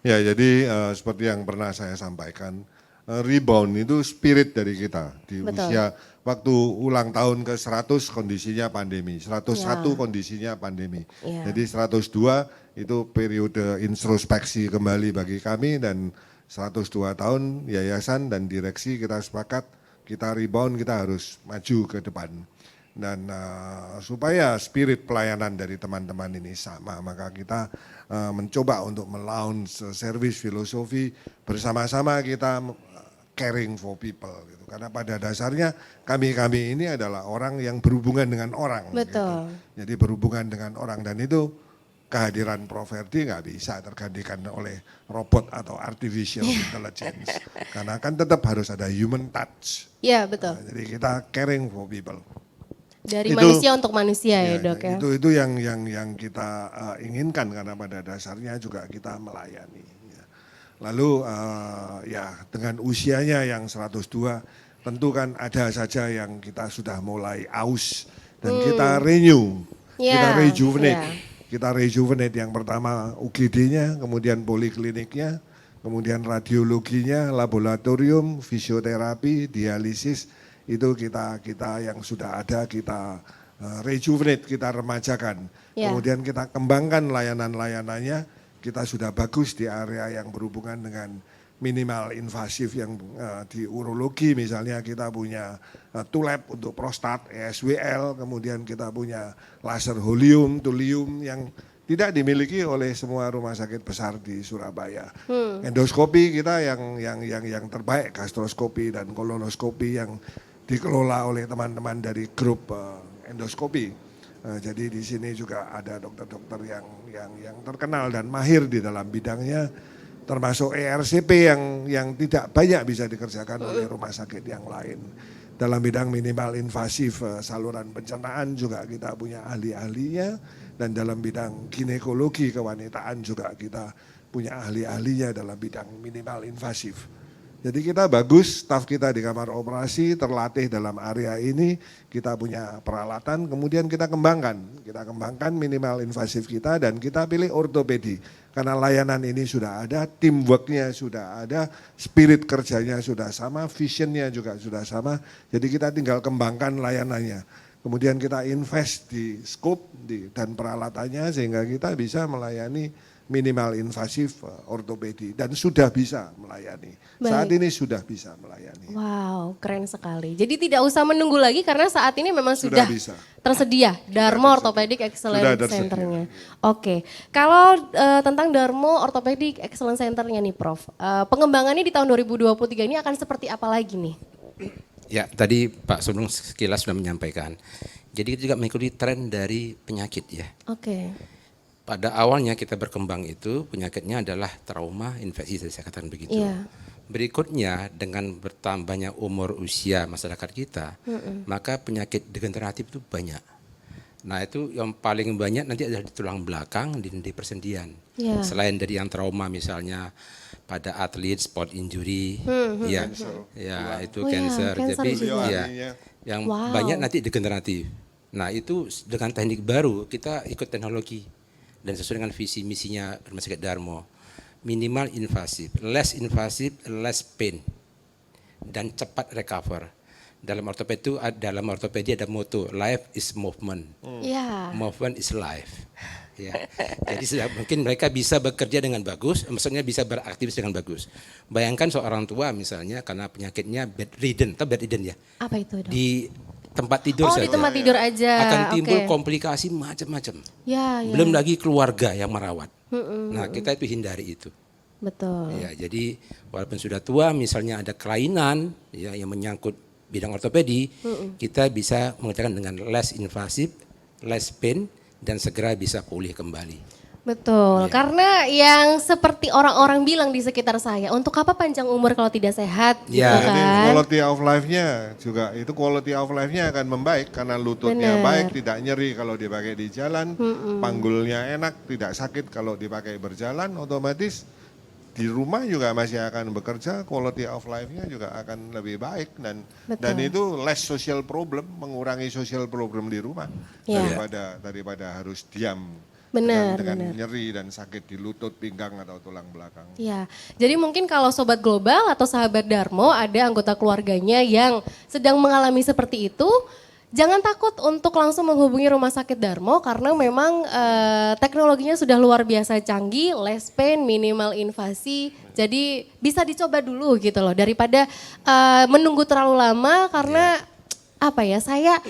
Ya jadi seperti yang pernah saya sampaikan, rebound itu spirit dari kita di usia waktu ulang tahun ke-100 kondisinya pandemi, 101 kondisinya pandemi. Jadi 102 itu periode introspeksi kembali bagi kami dan 102 tahun yayasan dan direksi kita sepakat kita rebound, kita harus maju ke depan. Dan supaya spirit pelayanan dari teman-teman ini sama, maka kita mencoba untuk melaunch service filosofi bersama-sama kita caring for people gitu. Karena pada dasarnya kami ini adalah orang yang berhubungan dengan orang. Betul. Gitu. Jadi berhubungan dengan orang dan itu kehadiran Prof. Ferdi nggak bisa tergantikan oleh robot atau artificial intelligence. Karena kan tetap harus ada human touch. Iya betul. Jadi kita caring for people. Dari manusia untuk manusia ya dok ya. Itu yang kita inginkan karena pada dasarnya juga kita melayani. Lalu ya dengan usianya yang 102 tentu kan ada saja yang kita sudah mulai aus dan kita renew, kita rejuvenate. Kita rejuvenate yang pertama UGD-nya, kemudian polikliniknya, kemudian radiologinya, laboratorium, fisioterapi, dialisis itu kita yang sudah ada kita rejuvenate, kita remajakan. Kemudian kita kembangkan layanan-layanannya. Kita sudah bagus di area yang berhubungan dengan minimal invasif yang di urologi misalnya kita punya TULAB untuk prostat, ESWL, kemudian kita punya laser holium, thulium yang tidak dimiliki oleh semua rumah sakit besar di Surabaya. Endoskopi kita yang terbaik, gastroskopi dan kolonoskopi yang dikelola oleh teman-teman dari grup endoskopi. Jadi di sini juga ada dokter-dokter yang terkenal dan mahir di dalam bidangnya, termasuk ERCP yang tidak banyak bisa dikerjakan oleh rumah sakit yang lain. Dalam bidang minimal invasif saluran pencernaan juga kita punya ahli-ahlinya, dan dalam bidang ginekologi kewanitaan juga kita punya ahli-ahlinya dalam bidang minimal invasif. Jadi kita bagus, staf kita di kamar operasi terlatih dalam area ini, kita punya peralatan, kemudian kita kembangkan. Kita kembangkan minimal invasif kita dan kita pilih ortopedi. Karena layanan ini sudah ada, teamworknya sudah ada, spirit kerjanya sudah sama, visionnya juga sudah sama. Jadi kita tinggal kembangkan layanannya. Kemudian kita invest di scope dan peralatannya sehingga kita bisa melayani minimal invasif ortopedi dan sudah bisa melayani. Baik. Saat ini sudah bisa melayani. Wow, keren sekali. Jadi tidak usah menunggu lagi karena saat ini memang sudah bisa. tersedia Darmo Orthopedic Excellence Sudah tersedia. Center-nya. Oke, kalau tentang Darmo Orthopedic Excellence Center-nya nih Prof, pengembangannya di tahun 2023 ini akan seperti apa lagi nih? Ya, tadi Pak Sulung sekilas sudah menyampaikan. Jadi kita juga mengikuti tren dari penyakit ya. Oke. Pada awalnya kita berkembang itu penyakitnya adalah trauma, infeksi, saya katakan begitu. Iya. Berikutnya dengan bertambahnya umur usia masyarakat kita, maka penyakit degeneratif itu banyak. Nah itu yang paling banyak nanti adalah di tulang belakang, di persendian. Iya. Selain dari yang trauma misalnya pada atlet, sport injury, ya, ya itu Oh ya, cancer. cancer Jadi juga. ya, yang Wow. banyak nanti degeneratif. Nah itu dengan teknik baru kita ikut teknologi dan sesuai dengan visi misinya Rumah Sakit Darmo, minimal invasif, less pain, dan cepat recover. Dalam ortopedi ada moto life is movement, Iya. movement is life. Ya. Jadi mungkin mereka bisa bekerja dengan bagus, maksudnya bisa beraktivitas dengan bagus. Bayangkan seorang tua misalnya karena penyakitnya bedridden ya, Apa itu dok? di tempat tidur Oh saja di tempat tidur aja. akan timbul Oke. komplikasi macam-macam. Ya, ya. Belum lagi keluarga yang merawat. Nah kita itu hindari itu. Betul. Ya, jadi walaupun sudah tua, misalnya ada kelainan ya yang menyangkut bidang ortopedi, kita bisa mengerjakan dengan less invasif, less pain, dan segera bisa pulih kembali. Betul, karena yang seperti orang-orang bilang di sekitar saya, untuk apa panjang umur kalau tidak sehat gitu Ya. Jadi kan. quality of life-nya juga, itu quality of life-nya akan membaik karena lututnya Benar. baik, tidak nyeri kalau dipakai di jalan, panggulnya enak, tidak sakit kalau dipakai berjalan, otomatis di rumah juga masih akan bekerja, quality of life-nya juga akan lebih baik dan itu less social problem, mengurangi social problem di rumah Ya. daripada harus diam. Benar, dengan nyeri dan sakit di lutut, pinggang atau tulang belakang. Ya, jadi mungkin kalau Sobat Global atau sahabat Darmo ada anggota keluarganya yang sedang mengalami seperti itu, jangan takut untuk langsung menghubungi Rumah Sakit Darmo karena memang teknologinya sudah luar biasa canggih, less pain, minimal invasi, jadi bisa dicoba dulu gitu loh daripada menunggu terlalu lama karena apa ya saya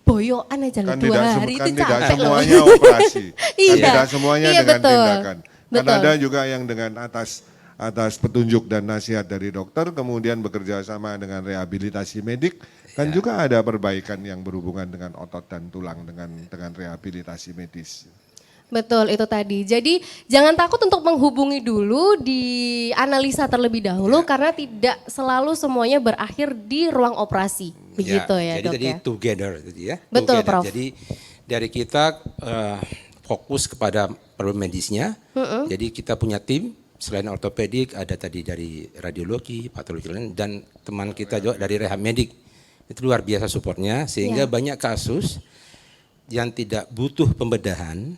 boyoan aja loh Kan 2 hari itu tidak capek loh. semuanya operasi. Iya. Kan tidak semuanya Iya, dengan betul. tindakan. Kan Betul. ada juga yang dengan atas petunjuk dan nasihat dari dokter kemudian bekerja sama dengan rehabilitasi medik kan juga ada perbaikan yang berhubungan dengan otot dan tulang dengan rehabilitasi medis. Betul itu tadi. Jadi jangan takut untuk menghubungi dulu, dianalisa terlebih dahulu karena tidak selalu semuanya berakhir di ruang operasi. Begitu ya, jadi Dok tadi ya. together tadi ya. Betul, Together. Prof. Jadi dari kita fokus kepada problem medisnya. Jadi kita punya tim selain ortopedik ada tadi dari radiologi, patologi lain dan teman kita juga dari rehab medik. Itu luar biasa supportnya sehingga Ya. banyak kasus yang tidak butuh pembedahan,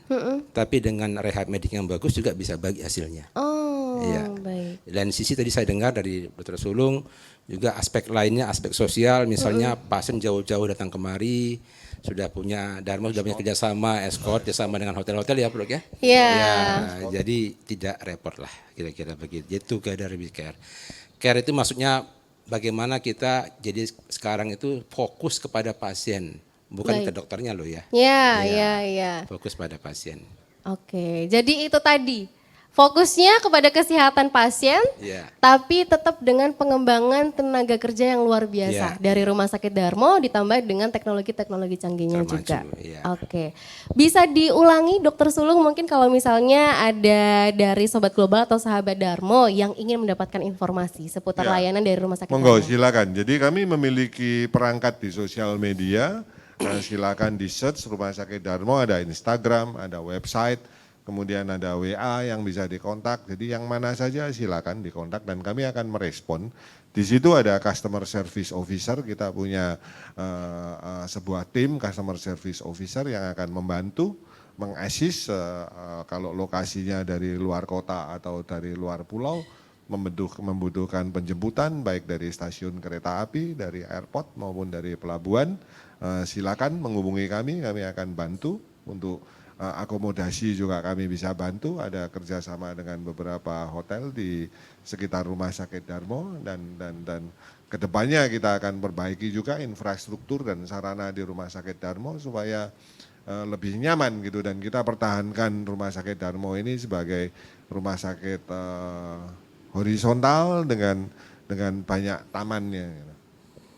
tapi dengan rehab medik yang bagus juga bisa bagi hasilnya. Oh, Iya. baik. Dan sisi tadi saya dengar dari Dr. Sulung juga aspek lainnya, aspek sosial, misalnya pasien jauh-jauh datang kemari, sudah punya Darmo sudah punya kerjasama, escort, kerjasama dengan hotel-hotel ya, Prof ya. Iya. Ya, jadi tidak repot lah, kira-kira begitu. Jadi together with care. Care itu maksudnya bagaimana kita jadi sekarang itu fokus kepada pasien, bukan Baik. ke dokternya loh ya. Ya, Iya. ya. Fokus pada pasien. Oke, jadi itu tadi. Fokusnya kepada kesehatan pasien, Iya. tapi tetap dengan pengembangan tenaga kerja yang luar biasa Iya. dari Rumah Sakit Darmo ditambah dengan teknologi-teknologi canggihnya Termaju, juga. iya. Oke, bisa diulangi Dokter Sulung mungkin kalau misalnya ada dari Sobat Global atau sahabat Darmo yang ingin mendapatkan informasi seputar Ya. layanan dari Rumah Sakit Monggo Darmo. silakan. Jadi kami memiliki perangkat di sosial media. Silakan di search Rumah Sakit Darmo, ada Instagram, ada website. kemudian ada WA yang bisa dikontak. Jadi yang mana saja silakan dikontak dan kami akan merespon. Di situ ada customer service officer, kita punya sebuah tim customer service officer yang akan membantu mengassist kalau lokasinya dari luar kota atau dari luar pulau membutuhkan penjemputan baik dari stasiun kereta api, dari airport maupun dari pelabuhan. Silakan menghubungi kami akan bantu untuk akomodasi juga kami bisa bantu, ada kerjasama dengan beberapa hotel di sekitar Rumah Sakit Darmo dan kedepannya kita akan perbaiki juga infrastruktur dan sarana di Rumah Sakit Darmo supaya lebih nyaman gitu dan kita pertahankan Rumah Sakit Darmo ini sebagai rumah sakit horizontal dengan banyak tamannya. Gitu.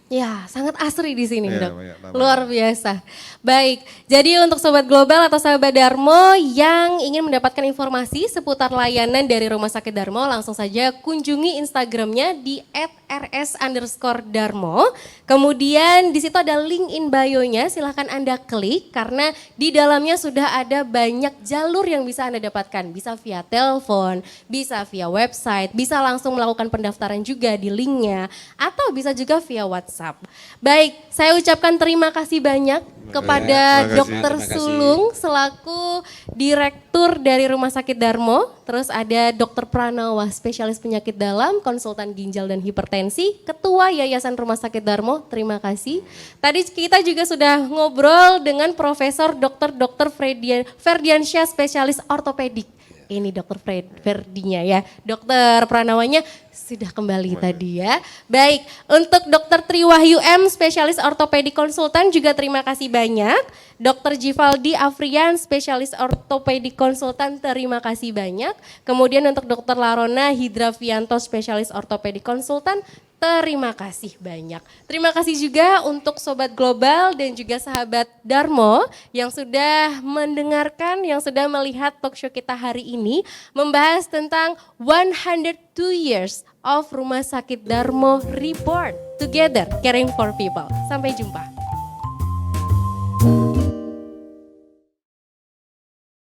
Ya, sangat asri di sini, Ya, Dok. banyak Luar biasa. Baik, jadi untuk Sobat Global atau Sahabat Darmo yang ingin mendapatkan informasi seputar layanan dari Rumah Sakit Darmo, langsung saja kunjungi Instagramnya di @rs_darmo. Kemudian di situ ada link in bio-nya, silahkan Anda klik karena di dalamnya sudah ada banyak jalur yang bisa Anda dapatkan. Bisa via telepon, bisa via website, bisa langsung melakukan pendaftaran juga di linknya, atau bisa juga via WhatsApp. Baik, saya ucapkan terima kasih banyak kepada terima kasih. Dr. Terima kasih. Sulung selaku Direktur dari Rumah Sakit Darmo. Terus ada Dr. Pranawa, spesialis penyakit dalam, konsultan ginjal dan hipertensi, Ketua Yayasan Rumah Sakit Darmo. Terima kasih. Tadi kita juga sudah ngobrol dengan Profesor Dr. Ferdiansyah, spesialis ortopedik. Ini Dokter Ferdinya ya, Dokter Pranawanya sudah kembali tadi ya. Baik, untuk Dokter Triwahyu M, spesialis ortopedik konsultan juga terima kasih banyak. Dokter Givaldi Afrian, spesialis ortopedik konsultan, terima kasih banyak. Kemudian untuk Dokter Larona Hidravianto, spesialis ortopedik konsultan, terima kasih banyak. Terima kasih juga untuk Sobat Global dan juga sahabat Darmo yang sudah mendengarkan, yang sudah melihat talkshow kita hari ini membahas tentang 102 years of Rumah Sakit Darmo Reborn Together Caring for People. Sampai jumpa.